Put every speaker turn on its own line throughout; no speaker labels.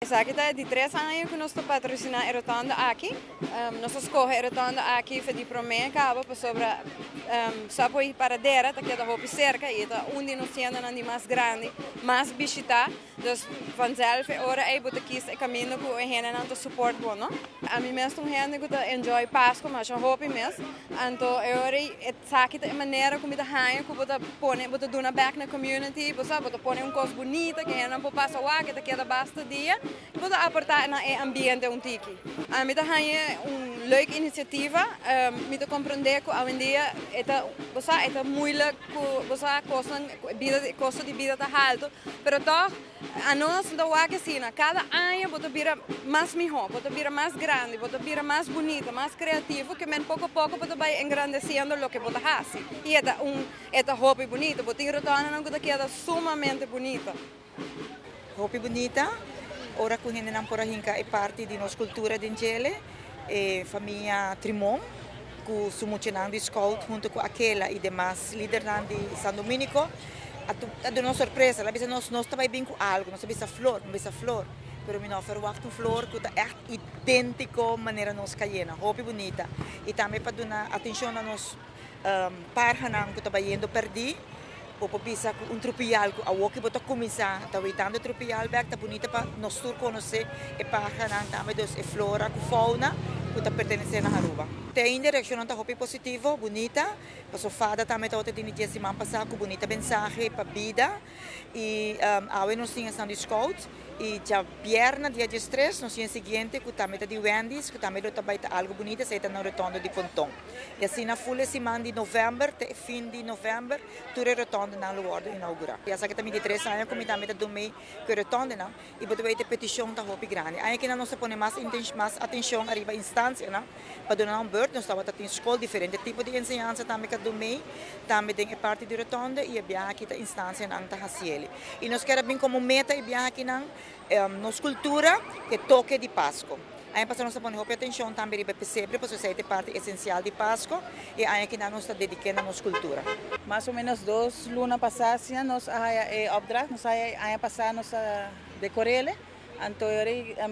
Aqui está de 3 anos que nós estamos patrocinando a Rotonda aqui. Nós escolhemos a Rotonda aqui para de primeira cabo para sobre só para ir para dentro, que é da cerca e é onde nós temos de mais grande, mais visita. Então, vanzelf ora aí botar aqui o caminho que a gente não suporta bom, não? A mim mesmo gente que enjoy Páscoa, mas eu hope mesmo. Então, eu aqui a maneira como a gente botar dona back na community, botar pôr coisa bonita que a gente não pode passar lá, que queda basta dia. Vou aportar no ambiente tiki. A mim é uma leuke iniciativa. Me compreender que hoje em dia é moeilijk, custo de vida está alto, mas toch a nós da Wakasina cada ano bota vira mais melhor, bota vira mais grande, bota vira mais bonita, mais criativo, que men pouco a pouco bota vai engrandecendo o que bota faz. E é hobby bonito, bota ir retorno não que queda sumamente bonita.
Hobby bonita. Ora que a gente não pode é parte da nossa cultura de Angele, e família Trimon, que somos de Scout junto com aquela e demais líderes de São Dominico. A de nossa surpresa, a nós estamos bem com algo, nós sabemos flor, mas nós verwachten uma flor que é idêntico à maneira nós caímos, hobby bonita. E também para dar atenção a nós parhanan que estamos indo perder. Popo bisa tropial que a que bota começar tá uitando tropial back tá bonita para nós tur conhecer e página também dos e flora com fauna que tá pertencendo à Aruba. Tem em direção tá hopi positivo, bonita, passou fada também tá outra dia semana passada com bonita mensagem para vida e a nós tínhamos na Scout e já viernes dia 13 nós tínhamos seguinte que também tá de Wendy's que também tá vai algo bonita se tá na rotonda de Pontão. E assim na full semana de novembro, fim de novembro, tudo rotonda na lugar de inaugurar. E essa que também de 3 anos como também tá do meio que rotonda não e botou aí petição tá hopi grande. Aí que nós põe mais atenção arriba instância, não? Para dar beurt, nós estamos em escola diferente tipo de ensinança também que do meio, também tem parte de rotonda e a aqui a instância não tá haciele. E nós queremos bem como meta e aqui não nossa cultura que toque de Páscoa. Aí nós põe atenção também para perceber porque isso é parte essencial de Páscoa e aí que nós está dedicando a nossa cultura.
Mais ou menos 2 lunas passadas nós opdracht, nós passar nós decorele, então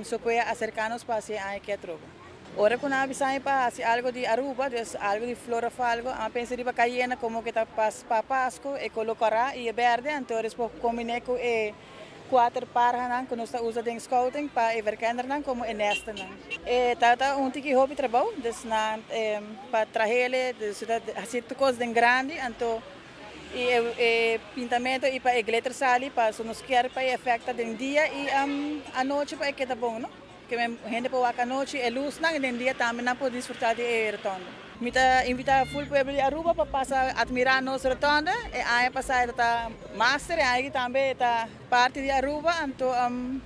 só pode acercar-nos para assim aí que é troca. Ora quando nós para algo de Aruba, algo de flora falgo, a pensar para cair como que está para Páscoa e colocará e é verde, então depois combinar com 4 pares que nós usamos em scouting para ver como é nesta. Tá tiki hobby trabalho, para trazer fazer coisas grande, então e pintamento e para glitter sali para nós quer para efeito do dia e a noite para que tá bom, não? Que a gente pode a noite é luz não e no dia também não pode desfrutar de rotonda. Me invita full pueblo de Aruba para passar admirar nossa rotonda e aí passar tá master aí também tá parte de Aruba então